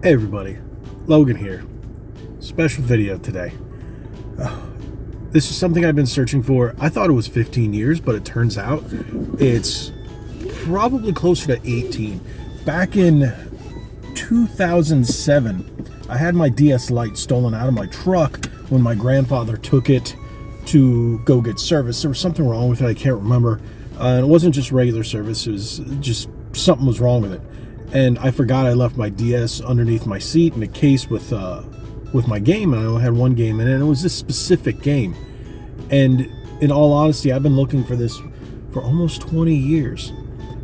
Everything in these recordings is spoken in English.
Hey everybody, Logan here. Special video today. This is something I've been searching for. I thought it was 15 years, but it turns out it's probably closer to 18. Back in 2007, I had my DS Lite stolen out of my truck when my grandfather took it to go get service. There was something wrong with it, I can't remember. And it wasn't just regular service, it was just something was wrong with it. And I forgot I left my DS underneath my seat in a case with my game, and I only had one game in it, and it was this specific game. And in all honesty, I've been looking for this for almost 20 years.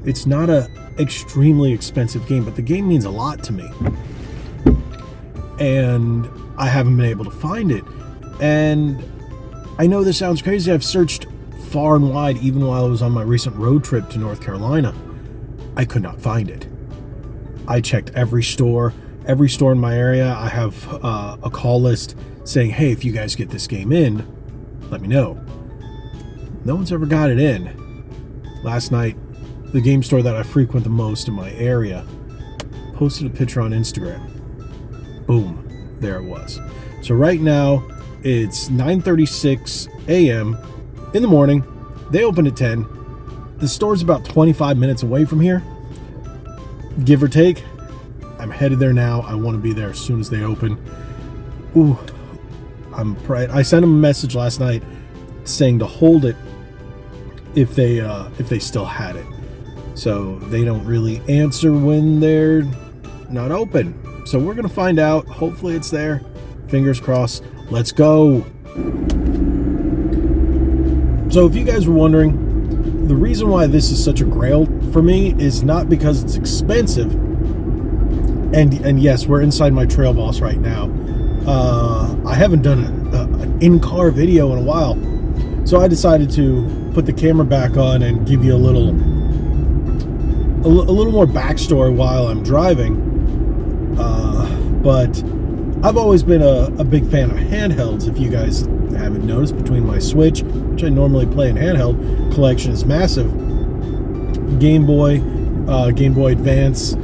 It's not a extremely expensive game, but the game means a lot to me. And I haven't been able to find it. And I know this sounds crazy. I've searched far and wide, even while I was on my recent road trip to North Carolina. I could not find it. I checked every store in my area. I have a call list saying, hey, if you guys get this game in, let me know. No one's ever got it in. Last night, the game store that I frequent the most in my area posted a picture on Instagram. Boom, there it was. So right now, it's 9:36 a.m. in the morning. They open at 10. The store's about 25 minutes away from here, give or take. I'm headed there now. I want to be there as soon as they open. Ooh, I sent them a message last night saying to hold it if they still had it. So they don't really answer when they're not open. So we're gonna find out. Hopefully it's there. Fingers crossed. Let's go. So if you guys were wondering, the reason why this is such a grail for me is not because it's expensive. And yes, we're inside my Trail Boss right now. I haven't done an in-car video in a while, so I decided to put the camera back on and give you a little more backstory while I'm driving. But I've always been a big fan of handhelds. If you guys haven't noticed, between my Switch, which I normally play in handheld, collection is massive. Game Boy Advance.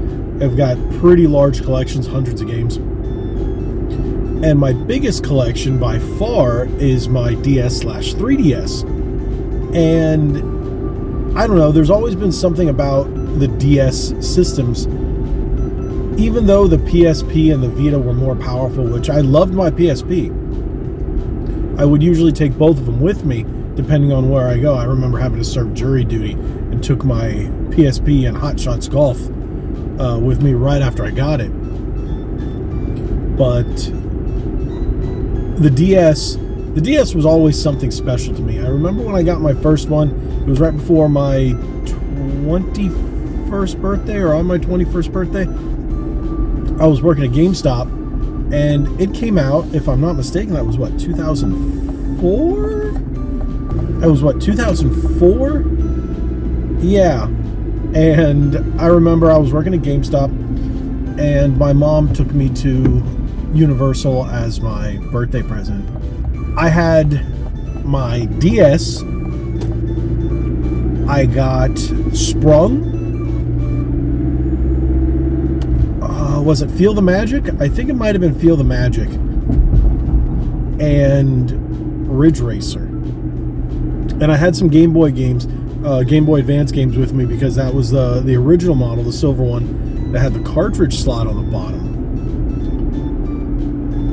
I've got pretty large collections, hundreds of games. And my biggest collection by far is my DS/3DS. And I don't know, there's always been something about the DS systems. Even though the PSP and the Vita were more powerful, which I loved my PSP, I would usually take both of them with me depending on where I go. I remember having to serve jury duty and took my PSP and Hot Shots Golf with me right after I got it. But the DS was always something special to me. I remember when I got my first one, it was right before my 21st birthday, or on my 21st birthday. I was working at GameStop, and it came out, if I'm not mistaken, that was what, 2004? That was what, 2004? Yeah. And I remember I was working at GameStop, and my mom took me to Universal as my birthday present. I had my DS. I got Sprung. Was it Feel the Magic? I think it might have been Feel the Magic. And Ridge Racer. And I had some Game Boy games, Game Boy Advance games with me, because that was the original model, the silver one, that had the cartridge slot on the bottom.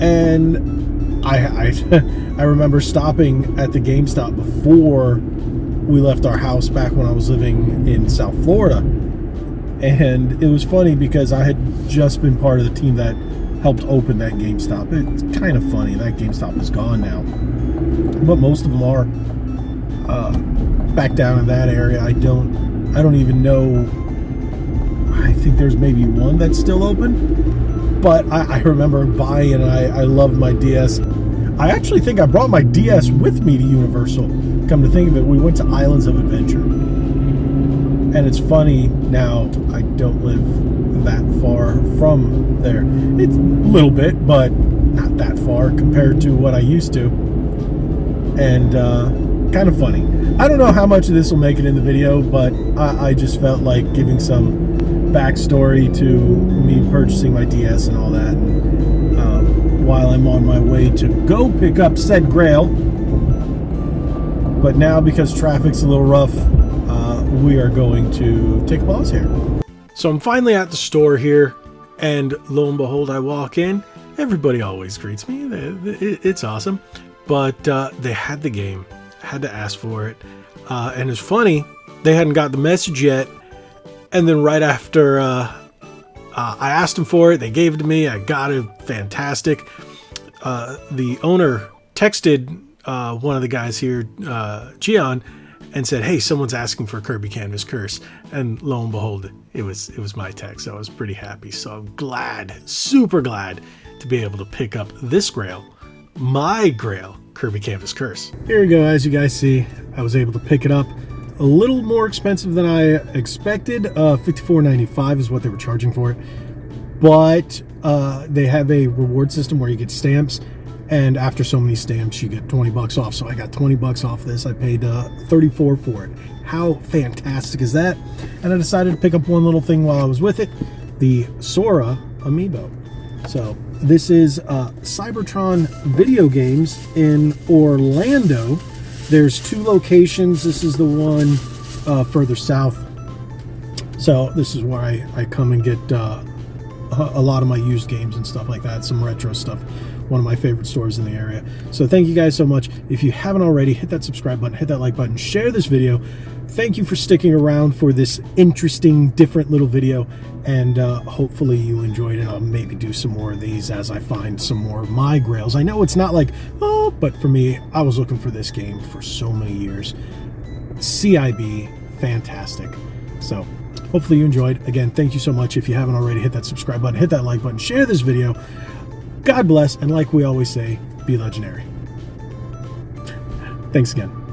And I remember stopping at the GameStop before we left our house back when I was living in South Florida. And it was funny because I had just been part of the team that helped open that GameStop. It's kind of funny, that GameStop is gone now. But most of them are. Back down in that area, I don't even know. I think there's maybe one that's still open. But I remember buying it, and I loved my DS. I actually think I brought my DS with me to Universal. Come to think of it, we went to Islands of Adventure. And it's funny, now I don't live that far from there. It's a little bit, but not that far compared to what I used to. And kind of funny. I don't know how much of this will make it in the video, but I just felt like giving some backstory to me purchasing my DS and all that. And, while I'm on my way to go pick up said Grail, but now because traffic's a little rough, we are going to take a pause here. So I'm finally at the store here, and lo and behold, I walk in. Everybody always greets me. It's awesome. But they had the game. I had to ask for it. And it's funny, they hadn't got the message yet. And then right after I asked them for it, they gave it to me. I got it. Fantastic. The owner texted one of the guys here, Gian, and said, "Hey, someone's asking for Kirby Canvas Curse." And lo and behold, it was my text. I was pretty happy. So I'm glad, super glad, to be able to pick up this Grail, my Grail, Kirby Canvas Curse. Here we go. As you guys see, I was able to pick it up. A little more expensive than I expected. $54.95 is what they were charging for it. But they have a reward system where you get stamps, and after so many stamps, you get 20 bucks off. So I got 20 bucks off this. I paid $34 for it. How fantastic is that? And I decided to pick up one little thing while I was with it, the Sora amiibo. So this is Cybertron Video Games in Orlando. There's 2 locations. This is the one further south. So this is where I come and get a lot of my used games and stuff like that, some retro stuff. One of my favorite stores in the area. So thank you guys so much. If you haven't already, hit that subscribe button, hit that like button, share this video. Thank you for sticking around for this interesting, different little video, and hopefully you enjoyed it. I'll maybe do some more of these as I find some more of my Grails. I know it's not like, oh, but for me, I was looking for this game for so many years. CIB, fantastic. So hopefully you enjoyed. Again, thank you so much. If you haven't already, hit that subscribe button, hit that like button, share this video. God bless, and like we always say, be legendary. Thanks again.